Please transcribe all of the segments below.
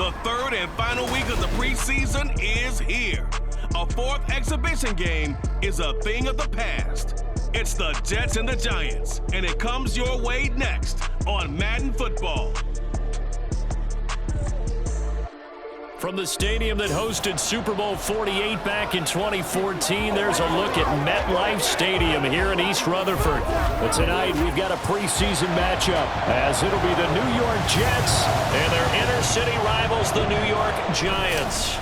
The third and final week of the preseason is here. A fourth exhibition game is a thing of the past. It's the Jets and the Giants, and it comes your way next on Madden Football. From the stadium that hosted Super Bowl 48 back in 2014, there's a look at MetLife Stadium here in East Rutherford. But tonight, we've got a preseason matchup, as it'll be the New York Jets and their inner-city rivals, the New York Giants.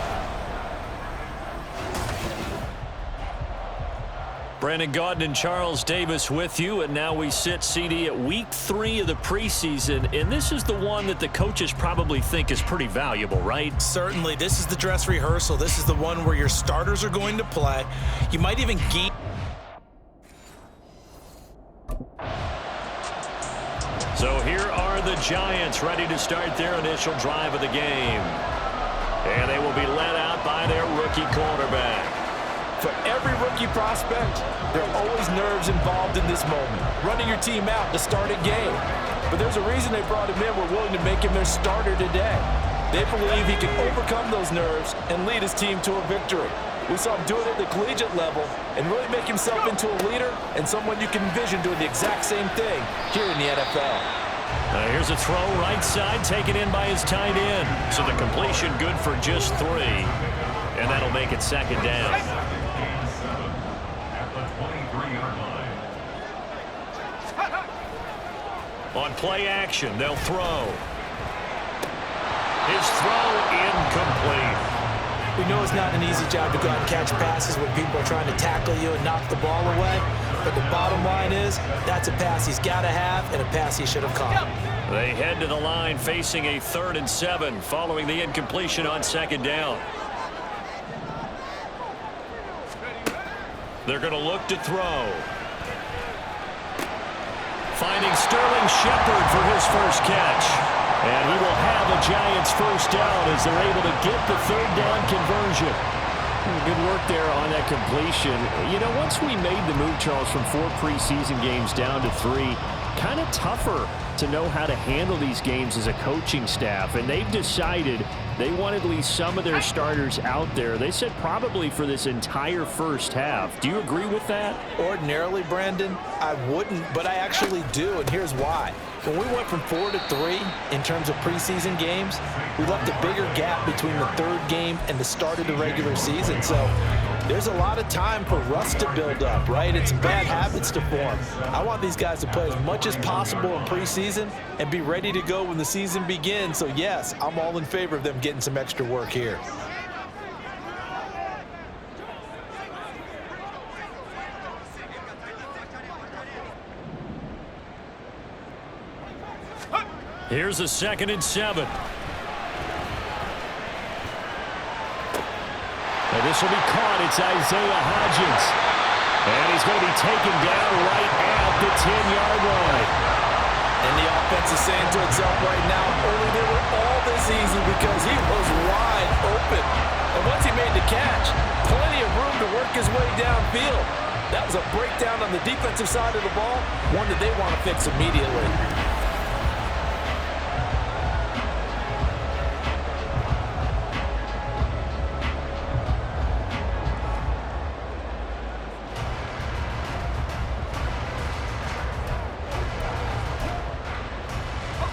Brandon Gaudin and Charles Davis with you, and now we sit, CD, at week 3 of the preseason, and this is the one that the coaches probably think is pretty valuable, right? Certainly. This is the dress rehearsal. This is the one where your starters are going to play. You might even gain. So here are the Giants ready to start their initial drive of the game. And they will be led out by their rookie quarterback. For every rookie prospect, there are always nerves involved in this moment. Running your team out to start a game. But there's a reason they brought him in. We're willing to make him their starter today. They believe he can overcome those nerves and lead his team to a victory. We saw him do it at the collegiate level and really make himself into a leader and someone you can envision doing the exact same thing here in the NFL. Here's a throw right side, taken in by his tight end. So the completion good for just 3. And that'll make it second down. On play action, they'll throw. His throw incomplete. We know it's not an easy job to go out and catch passes when people are trying to tackle you and knock the ball away. But the bottom line is, that's a pass he's got to have and a pass he should have caught. They head to the line facing a 3rd and 7 following the incompletion on second down. They're going to look to throw. Finding Sterling Shepard for his first catch. And he will have a Giants first down as they're able to get the 3rd down conversion. Good work there on that completion. You know, once we made the move, Charles, from 4 preseason games down to 3, kind of tougher to know how to handle these games as a coaching staff. And they've decided they want at least some of their starters out there. They said probably for this entire first half. Do you agree with that? Ordinarily, Brandon, I wouldn't, but I actually do, and here's why. When we went from 4 to 3 in terms of preseason games, we left a bigger gap between the 3rd game and the start of the regular season. So there's a lot of time for rust to build up, right? It's bad habits to form. I want these guys to play as much as possible in preseason and be ready to go when the season begins. So, yes, I'm all in favor of them getting some extra work here. Here's a 2nd and 7. And this will be caught. It's Isaiah Hodgins. And he's going to be taken down right at the 10-yard line. And the offense is saying to itself right now, only they were all this easy because he was wide open. And once he made the catch, plenty of room to work his way downfield. That was a breakdown on the defensive side of the ball, one that they want to fix immediately.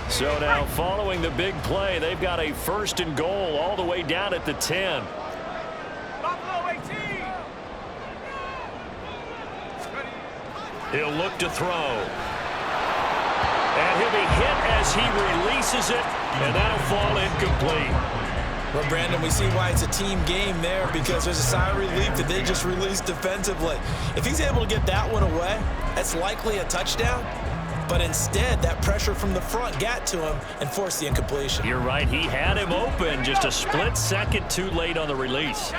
So now, following the big play, they've got a 1st and goal all the way down at the 10. He'll look to throw. And he'll be hit as he releases it, and that'll fall incomplete. Well, Brandon, we see why it's a team game there, because there's a sigh of relief that they just released defensively. If he's able to get that one away, that's likely a touchdown. But instead, that pressure from the front got to him and forced the incompletion. You're right. He had him open, just a split second too late on the release.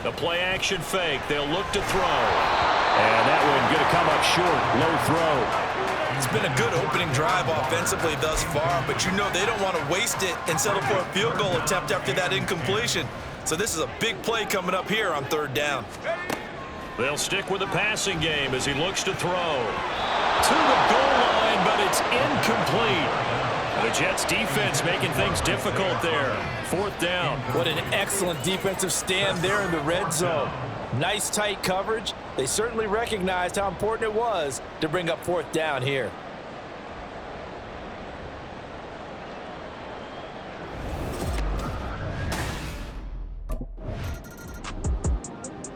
The play action fake. They'll look to throw. And that one going to come up short. Low throw. It's been a good opening drive offensively thus far, but you know they don't want to waste it and settle for a field goal attempt after that incompletion. So this is a big play coming up here on 3rd down. They'll stick with the passing game as he looks to throw. To the goal line, but it's incomplete. The Jets defense making things difficult there. 4th down. What an excellent defensive stand there in the red zone. Nice tight coverage. They certainly recognized how important it was to bring up 4th down here.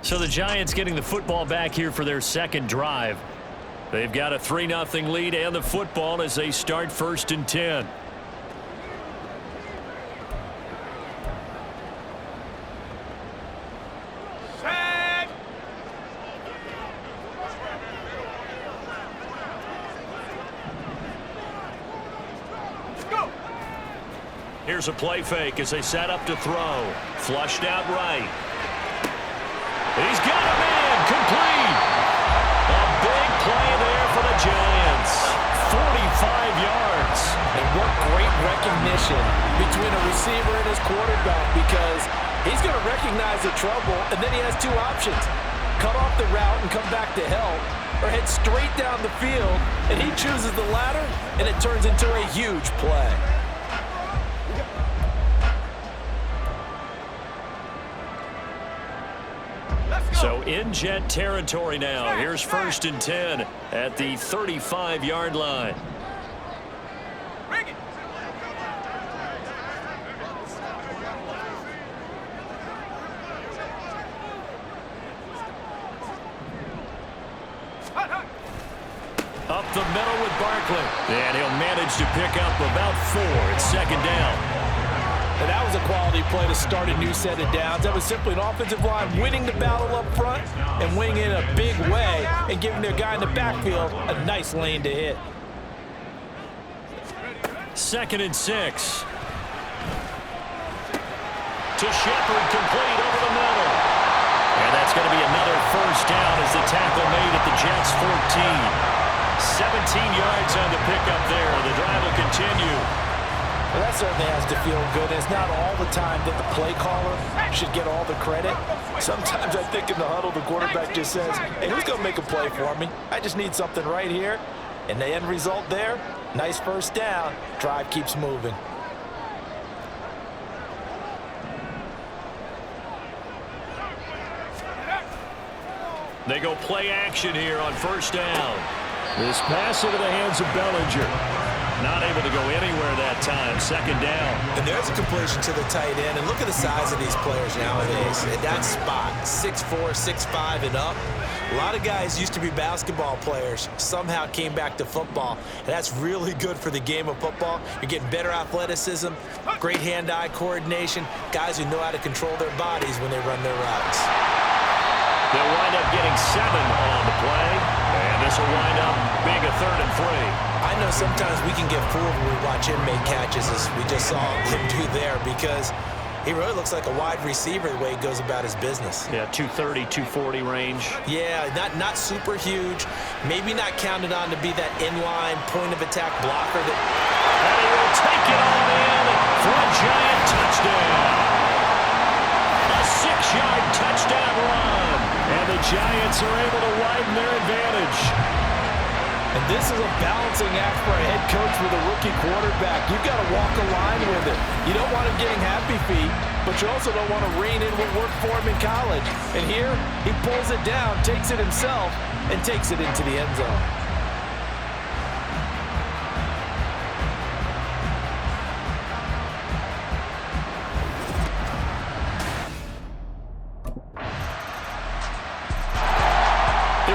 So the Giants getting the football back here for their second drive. They've got a 3-0 lead and the football as they start 1st and 10. Here's a play fake as they set up to throw. Flushed out right. He's got a man complete. A big play there for the Giants. 45 yards. And what great recognition between a receiver and his quarterback, because he's going to recognize the trouble, and then he has 2 options. Cut off the route and come back to help, or head straight down the field, and he chooses the latter, and it turns into a huge play. So in Jet territory now. Here's 1st and 10 at the 35-yard line. Up the middle with Barkley. And he'll manage to pick up about 4. It's 2nd down. And that was a quality play to start a new set of downs. That was simply an offensive line winning the battle up front and winning it in a big way and giving their guy in the backfield a nice lane to hit. 2nd and 6. To Shepard, complete over the middle. And that's going to be another 1st down as the tackle made at the Jets' 14. 17 yards on the pickup there. The drive will continue. Well, that certainly has to feel good. It's not all the time that the play caller should get all the credit. Sometimes I think in the huddle, the quarterback just says, hey, who's going to make a play for me? I just need something right here. And the end result there, nice 1st down. Drive keeps moving. They go play action here on 1st down. This pass into the hands of Bellinger. Not able to go anywhere that time. 2nd down. And there's a completion to the tight end. And look at the size of these players nowadays. At that spot, 6'4", 6'5", and up. A lot of guys used to be basketball players, somehow came back to football. And that's really good for the game of football. You're getting better athleticism, great hand-eye coordination, guys who know how to control their bodies when they run their routes. They'll wind up getting 7 on the play. And this will wind up being a 3rd and 3. I know sometimes we can get fooled when we watch him make catches, as we just saw him do there, because he really looks like a wide receiver the way he goes about his business. Yeah, 230, 240 range. Yeah, not super huge. Maybe not counted on to be that inline point-of-attack blocker. And he will take it on in for a Giant touchdown. A 6-yard touchdown run. And the Giants are able to widen their advantage. And this is a balancing act for a head coach with a rookie quarterback. You've got to walk a line with it. You don't want him getting happy feet, but you also don't want to rein in what worked for him in college. And here, he pulls it down, takes it himself, and takes it into the end zone.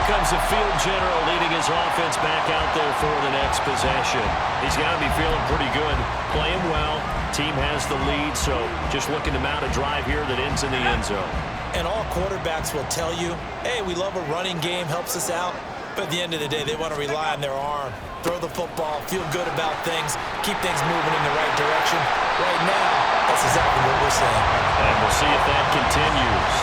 Comes the field general leading his offense back out there for the next possession. He's got to be feeling pretty good, playing well. Team has the lead, so just looking to mount a drive here that ends in the end zone. And all quarterbacks will tell you, hey, we love a running game, helps us out. But at the end of the day, they want to rely on their arm, throw the football, feel good about things, keep things moving in the right direction. Right now, that's exactly what we're saying. And we'll see if that continues.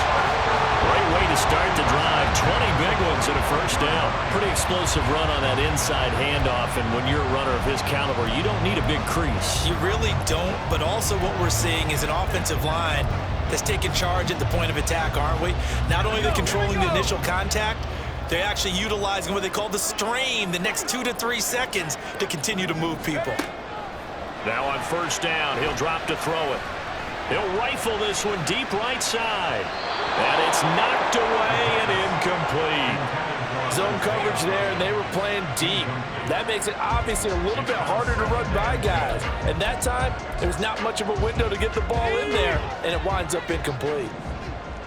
Great way to start the drive. 20 big ones and a 1st down. Pretty explosive run on that inside handoff, and when you're a runner of his caliber, you don't need a big crease. You really don't, but also what we're seeing is an offensive line that's taking charge at the point of attack, aren't we? Not only are they controlling the initial contact, they're actually utilizing what they call the strain, the next 2 to 3 seconds, to continue to move people. Now on first down, he'll drop to throw it. He'll rifle this one deep right side. And it's knocked away and incomplete. Zone coverage there, and they were playing deep. That makes it obviously a little bit harder to run by guys. And that time, there's not much of a window to get the ball in there, and it winds up incomplete.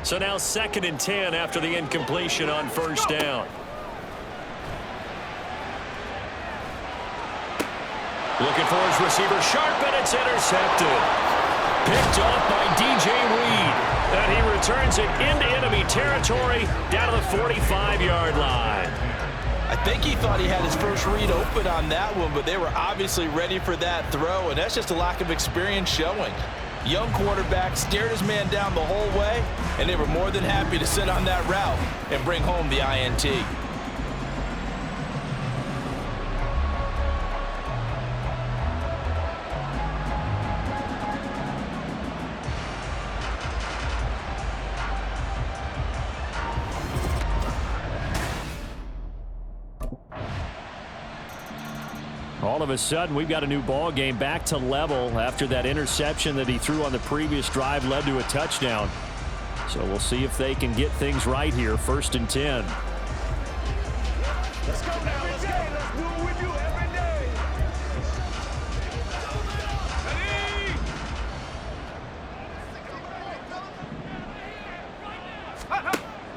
So now 2nd and 10 after the incompletion on first down. Looking for his receiver, sharp, and it's intercepted. Picked off by DJ Reed. And he returns it into enemy territory down to the 45-yard line. I think he thought he had his first read open on that one, but they were obviously ready for that throw, and that's just a lack of experience showing. Young quarterback stared his man down the whole way, and they were more than happy to sit on that route and bring home the INT. All of a sudden, we've got a new ball game back to level after that interception that he threw on the previous drive led to a touchdown. So we'll see if they can get things right here. 1st and 10. Let's go now. Let's go. Let's do it with you every day.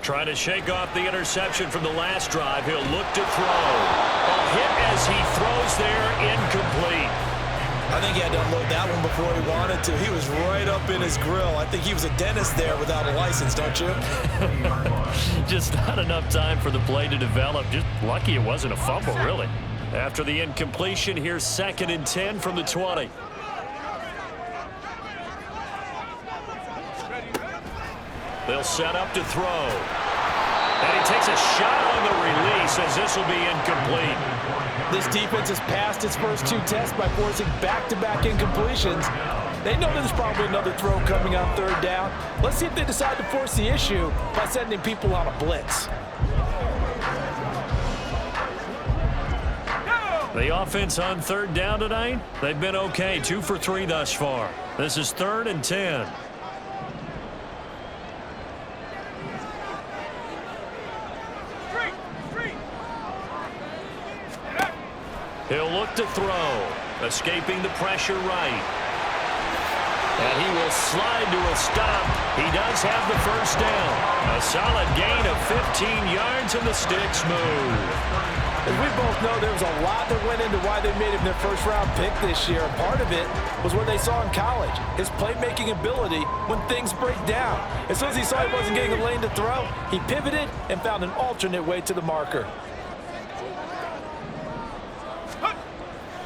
Trying to shake off the interception from the last drive. He'll look to throw. A hit as he throws there, incomplete. I think he had to unload that one before he wanted to. He was right up in his grill. I think he was a dentist there without a license, don't you? Just not enough time for the play to develop. Just lucky it wasn't a fumble, really. After the incompletion, here's 2nd and 10 from the 20. They'll set up to throw. And he takes a shot on the release as this will be incomplete. This defense has passed its first 2 tests by forcing back-to-back incompletions. They know there's probably another throw coming on 3rd down. Let's see if they decide to force the issue by sending people on a blitz. The offense on 3rd down tonight, they've been okay. 2 for 3 thus far. This is 3rd and 10. He'll look to throw, escaping the pressure right. And he will slide to a stop. He does have the first down. A solid gain of 15 yards, and the sticks move. As we both know, there was a lot that went into why they made him their first-round pick this year. And part of it was what they saw in college, his playmaking ability when things break down. As soon as he saw he wasn't getting a lane to throw, he pivoted and found an alternate way to the marker.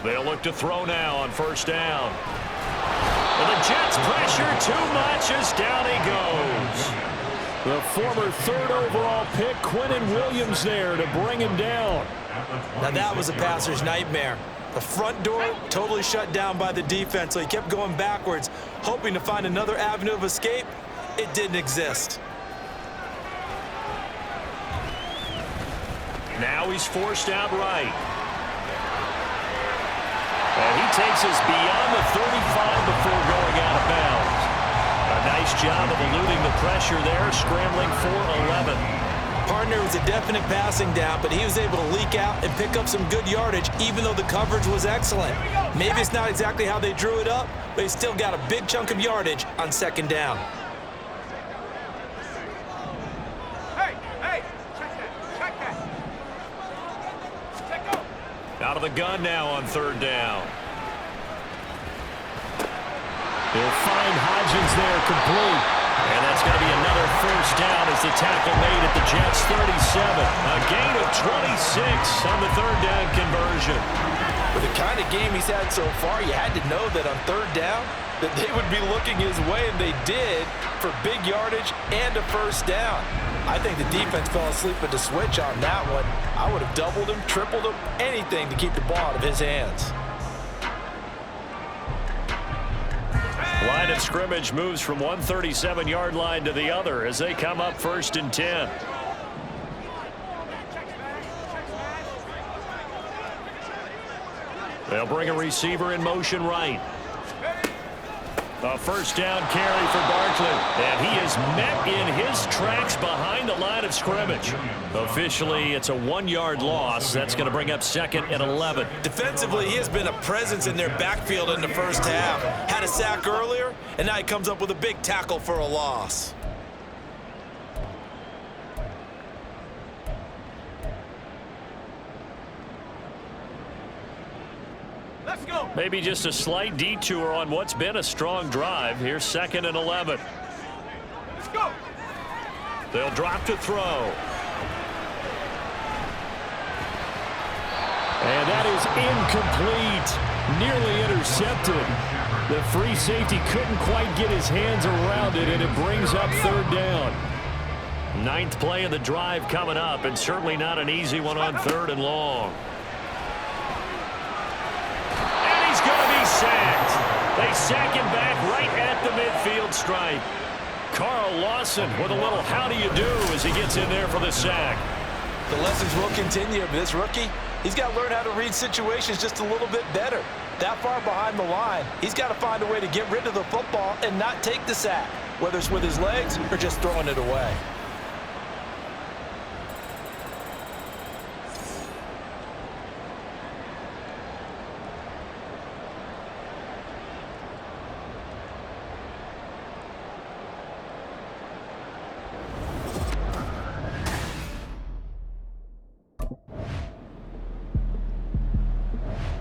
They'll look to throw now on first down. And the Jets pressure too much as down he goes. The former 3rd overall pick, Quinnen Williams, there to bring him down. Now that was a passer's nightmare. The front door totally shut down by the defense, so he kept going backwards, hoping to find another avenue of escape. It didn't exist. Now he's forced out right. And he takes us beyond the 35 before going out of bounds. A nice job of eluding the pressure there, scrambling for 11. Partner was a definite passing down, but he was able to leak out and pick up some good yardage, even though the coverage was excellent. Maybe it's not exactly how they drew it up, but he still got a big chunk of yardage on 2nd down. Out of the gun now on 3rd down. He'll find Hodgins there complete. And that's going to be another first down as the tackle made at the Jets' 37. A gain of 26 on the 3rd down conversion. With the kind of game he's had so far, you had to know that on 3rd down that they would be looking his way, and they did, for big yardage and a first down. I think the defense fell asleep at the switch on that one. I would have doubled him, tripled him, anything to keep the ball out of his hands. Line of scrimmage moves from one 37-yard line to the other as they come up 1st and 10. They'll bring a receiver in motion right. A first down carry for Barkley. And he is met in his tracks behind the line of scrimmage. Officially, it's a 1-yard loss. That's going to bring up 2nd and 11. Defensively, he has been a presence in their backfield in the first half. Had a sack earlier, and now he comes up with a big tackle for a loss. Maybe just a slight detour on what's been a strong drive. Here's 2nd and 11. Let's go. They'll drop to throw. And that is incomplete. Nearly intercepted. The free safety couldn't quite get his hands around it, and it brings up 3rd down. 9th play of the drive coming up, and certainly not an easy one on 3rd and long. Sacked. They sack him back right at the midfield stripe. Carl Lawson with a little how do you do as he gets in there for the sack. The lessons will continue, but this rookie, he's got to learn how to read situations just a little bit better. That far behind the line, he's got to find a way to get rid of the football and not take the sack, whether it's with his legs or just throwing it away.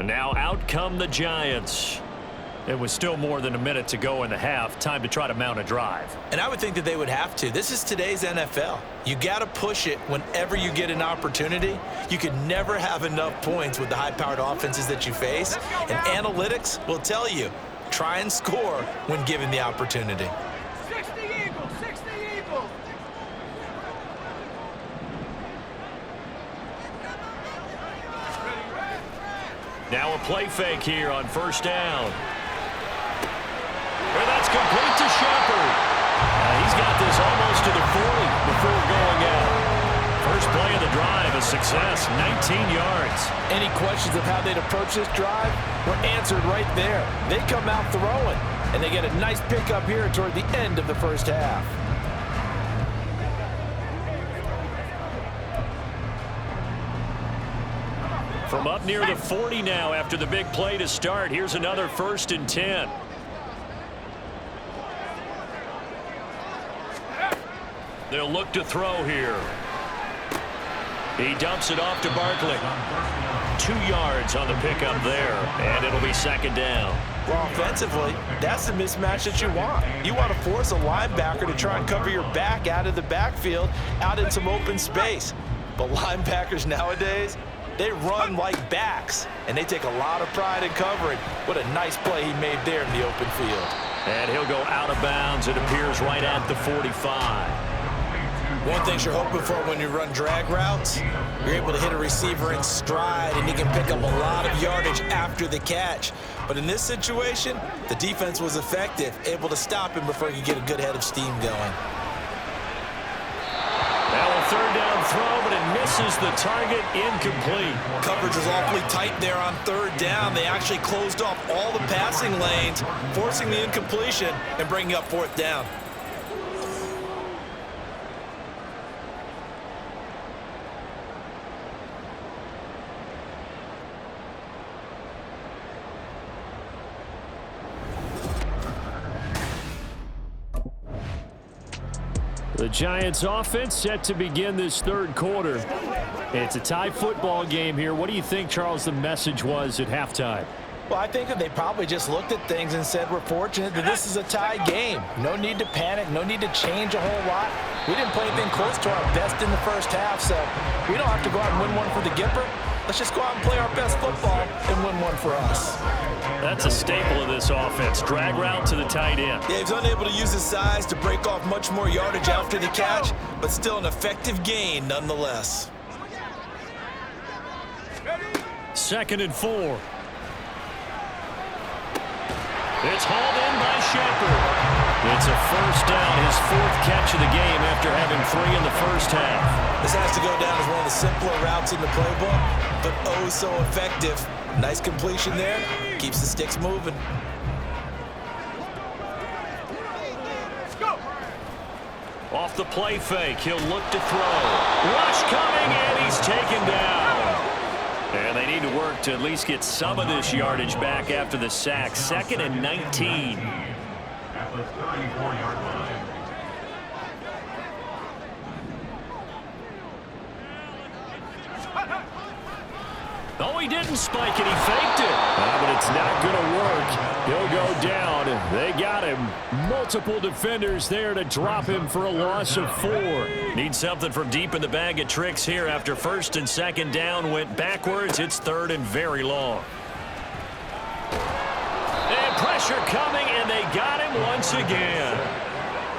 Now out come the Giants. It was still more than a minute to go in the half. Time to try to mount a drive. And I would think that they would have to. This is today's NFL. You got to push it whenever you get an opportunity. You could never have enough points with the high-powered offenses that you face. And analytics will tell you, try and score when given the opportunity. 60 Eagles, 60 Eagles. Now a play fake here on 1st down. And that's complete to Shepard. He's got this almost to the 40 before going out. First play of the drive, a success, 19 yards. Any questions of how they'd approach this drive were answered right there. They come out throwing, and they get a nice pickup here toward the end of the first half. From up near the 40 now after the big play to start. Here's another 1st and 10. They'll look to throw here. He dumps it off to Barkley. 2 yards on the pickup there, and it'll be 2nd down. Well, offensively, that's the mismatch that you want. You want to force a linebacker to try and cover your back out of the backfield, out in some open space. But linebackers nowadays, they run like backs, and they take a lot of pride in covering. What a nice play he made there in the open field. And he'll go out of bounds. It appears right at the 45. One thing you're hoping for when you run drag routes, you're able to hit a receiver in stride, and he can pick up a lot of yardage after the catch. But in this situation, the defense was effective, able to stop him before he could get a good head of steam going. Now a 3rd down throw, but it misses the target, incomplete. Coverage was awfully tight there on 3rd down. They actually closed off all the passing lanes, forcing the incompletion and bringing up 4th down. The Giants offense set to begin this 3rd quarter. It's a tie football game here. What do you think, Charles, the message was at halftime? Well, I think that they probably just looked at things and said, we're fortunate that this is a tie game. No need to panic, no need to change a whole lot. We didn't play anything close to our best in the first half, so we don't have to go out and win one for the Gipper. Let's just go out and play our best football and win one for us. That's a staple of this offense. Drag route to the tight end. Yeah, he's unable to use his size to break off much more yardage after the catch, but still an effective gain nonetheless. 2nd and 4. It's hauled in by Shepard. It's a first down, his 4th catch of the game after having 3 in the first half. This has to go down as one of the simpler routes in the playbook, but oh so effective. Nice completion there. Keeps the sticks moving. Let's go. Off the play fake, he'll look to throw. Rush coming, and he's taken down. And they need to work to at least get some of this yardage back after the sack. 2nd and 19. At the 34-yard line. Oh, he didn't spike it. He faked it. But it's not going to work. He'll go down. They got him. Multiple defenders there to drop him for a loss of 4. Need something from deep in the bag of tricks here after 1st and 2nd down. Went backwards. It's 3rd and very long. And pressure coming, and they got him once again.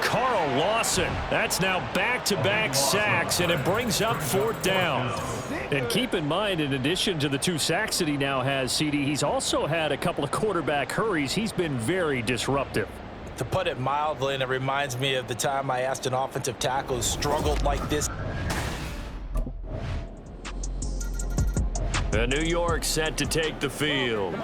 Carl Lawson. That's now back-to-back sacks, and it brings up 4th down. And keep in mind, in addition to the 2 sacks that he now has, CD, he's also had a couple of quarterback hurries. He's been very disruptive. To put it mildly, and it reminds me of the time I asked an offensive tackle who struggled like this. New York set to take the field.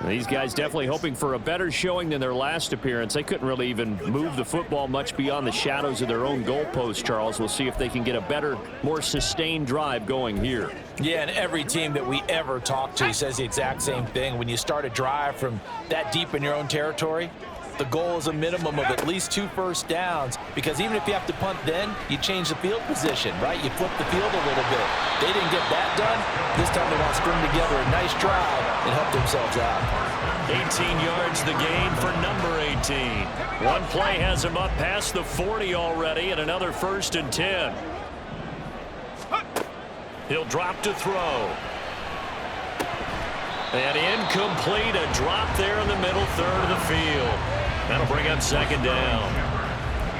These guys definitely hoping for a better showing than their last appearance. They couldn't really even move the football much beyond the shadows of their own goalpost, Charles. We'll see if they can get a better, more sustained drive going here. Yeah, and every team that we ever talk to says the exact same thing. When you start a drive from that deep in your own territory, the goal is a minimum of at least 2 first downs, because even if you have to punt then, you change the field position, right? You flip the field a little bit. They didn't get that done. This time they want to string together a nice drive and help themselves out. 18 yards the gain for number 18. One play has him up past the 40 already, and another 1st and 10. He'll drop to throw. And incomplete, a drop there in the middle 3rd of the field. That'll bring up 2nd down.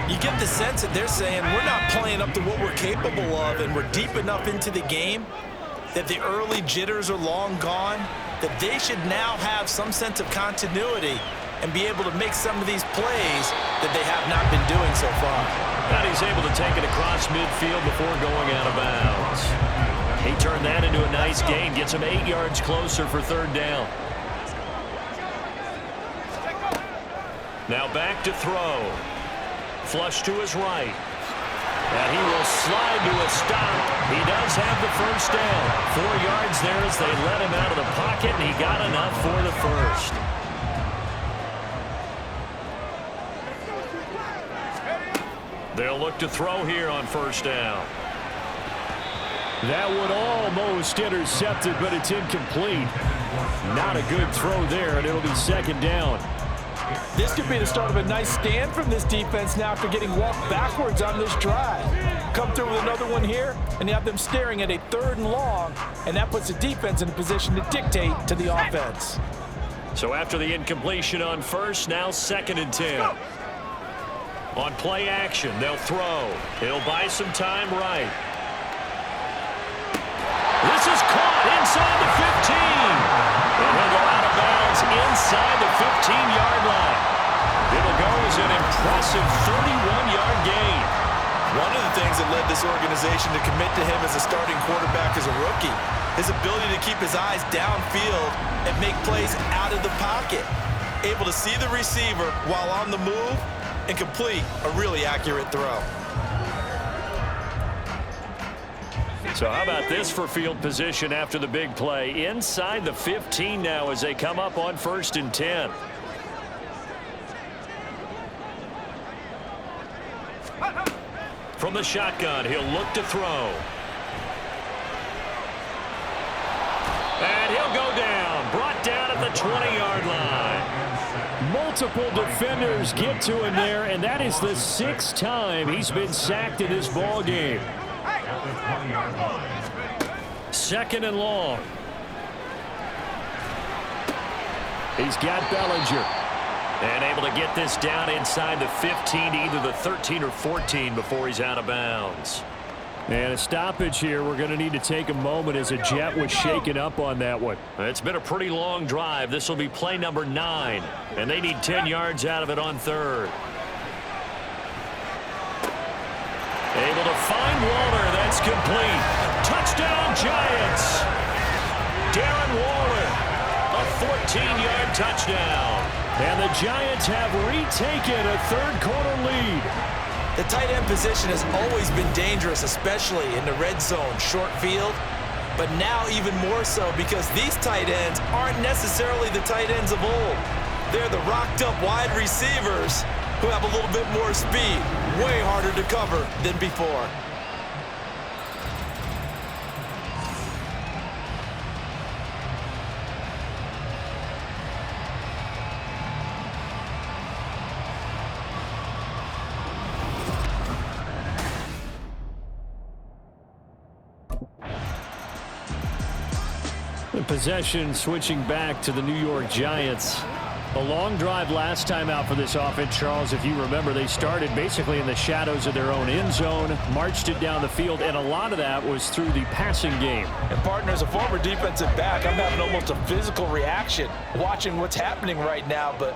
You get the sense that they're saying we're not playing up to what we're capable of, and we're deep enough into the game that the early jitters are long gone, that they should now have some sense of continuity and be able to make some of these plays that they have not been doing so far. And he's able to take it across midfield before going out of bounds. He turned that into a nice gain, gets him 8 yards closer for 3rd down. Now back to throw. Flush to his right. And he will slide to a stop. He does have the 1st down. 4 yards there as they let him out of the pocket, and he got enough for the 1st. They'll look to throw here on 1st down. That would almost intercept it, but it's incomplete. Not a good throw there, and it'll be 2nd down. This could be the start of a nice stand from this defense now after getting walked backwards on this drive. Come through with another one here, and you have them staring at a 3rd and long, and that puts the defense in a position to dictate to the offense. So after the incompletion on 1st, now 2nd and 10. On play action, they'll throw. He'll buy some time right. This is caught inside the 15. And he'll go out of bounds inside the 15-yard line. It'll go as an impressive 31-yard gain. One of the things that led this organization to commit to him as a starting quarterback as a rookie, his ability to keep his eyes downfield and make plays out of the pocket. Able to see the receiver while on the move and complete a really accurate throw. So how about this for field position after the big play? Inside the 15 now as they come up on 1st and 10. From the shotgun, he'll look to throw. And he'll go down. Brought down at the 20-yard line. Multiple defenders get to him there, and that is the 6th time he's been sacked in this ball game. 2nd and long. He's got Bellinger. And able to get this down inside the 15 to either the 13 or 14 before he's out of bounds. And a stoppage here. We're going to need to take a moment as a Jet was shaken up on that one. It's been a pretty long drive. This will be play number 9, and they need 10 yards out of it on 3rd. Able to find Waller. That's complete. Touchdown, Giants. Darren Waller, a 14-yard touchdown. And the Giants have retaken a third-quarter lead. The tight end position has always been dangerous, especially in the red zone, short field. But now even more so because these tight ends aren't necessarily the tight ends of old. They're the rocked-up wide receivers who have a little bit more speed, way harder to cover than before. The possession switching back to the New York Giants. A long drive last time out for this offense, Charles. If you remember, they started basically in the shadows of their own end zone, marched it down the field, and a lot of that was through the passing game. And partner, as a former defensive back, I'm having almost a physical reaction watching what's happening right now. But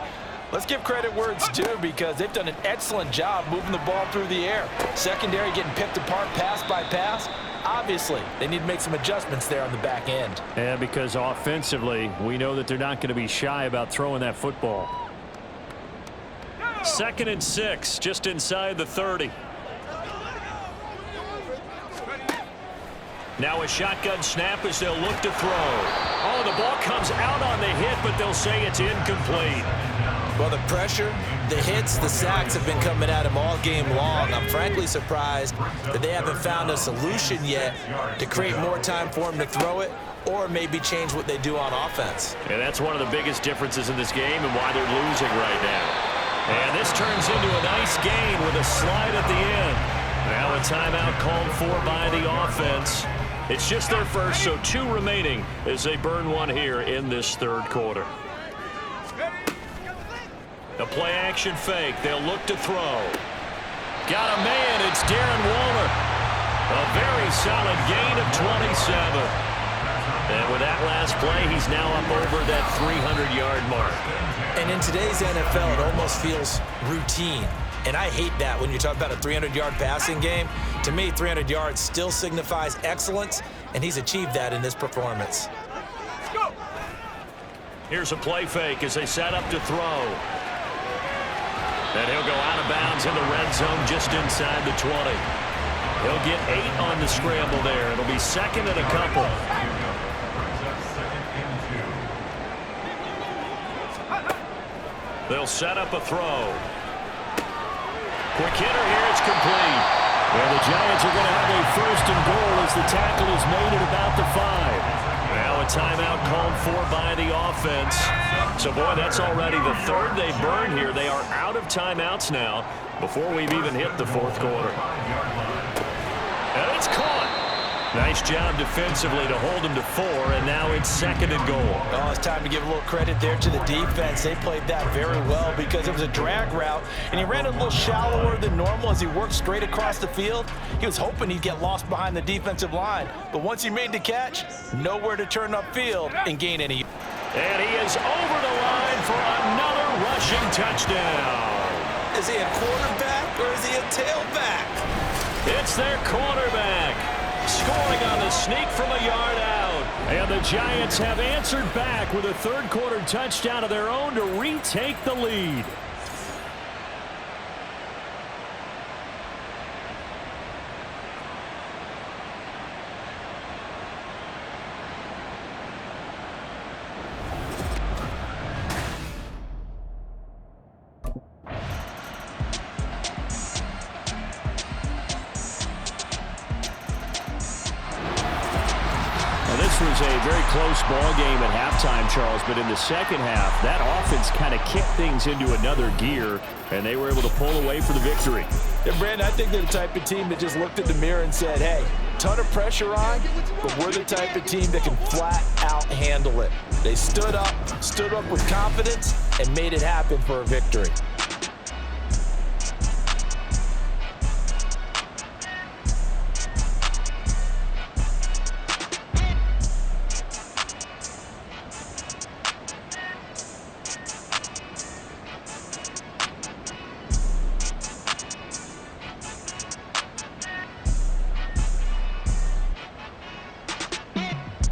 let's give credit where it's due because they've done an excellent job moving the ball through the air. Secondary getting picked apart pass by pass. Obviously, they need to make some adjustments there on the back end. And because offensively, we know that they're not going to be shy about throwing that football. 2nd and 6, just inside the 30. Now a shotgun snap as they'll look to throw. Oh, the ball comes out on the hit, but they'll say it's incomplete. Well, the pressure, the hits, the sacks have been coming at him all game long. I'm frankly surprised that they haven't found a solution yet to create more time for him to throw it or maybe change what they do on offense. And that's one of the biggest differences in this game and why they're losing right now. And this turns into a nice gain with a slide at the end. Now a timeout called for by the offense. It's just their first, so 2 remaining as they burn one here in this 3rd quarter. The play-action fake. They'll look to throw. Got a man. It's Darren Waller. A very solid gain of 27. And with that last play, he's now up over that 300-yard mark. And in today's NFL, it almost feels routine. And I hate that when you talk about a 300-yard passing game. To me, 300 yards still signifies excellence, and he's achieved that in this performance. Here's a play fake as they set up to throw. And he'll go out of bounds in the red zone just inside the 20. He'll get 8 on the scramble there. It'll be 2nd and a couple. They'll set up a throw. Quick hitter here. It's complete. And the Giants are going to have a 1st and goal as the tackle is made at about the 5. Now a timeout called for by the offense. So, boy, that's already the 3rd they burn here. They are out of timeouts now before we've even hit the 4th quarter. And it's caught. Nice job defensively to hold him to 4, and now it's 2nd and goal. Oh, it's time to give a little credit there to the defense. They played that very well because it was a drag route, and he ran a little shallower than normal as he worked straight across the field. He was hoping he'd get lost behind the defensive line, but once he made the catch, nowhere to turn upfield and gain any. And he is over the line for another rushing touchdown. Is he a quarterback or is he a tailback? It's their quarterback. Scoring on the sneak from a yard out. And the Giants have answered back with a 3rd quarter touchdown of their own to retake the lead. This was a very close ball game at halftime, Charles, but in the 2nd half, that offense kind of kicked things into another gear, and they were able to pull away for the victory. Yeah, Brandon, I think they're the type of team that just looked at the mirror and said, hey, ton of pressure on, but we're the type of team that can flat out handle it. They stood up with confidence, and made it happen for a victory.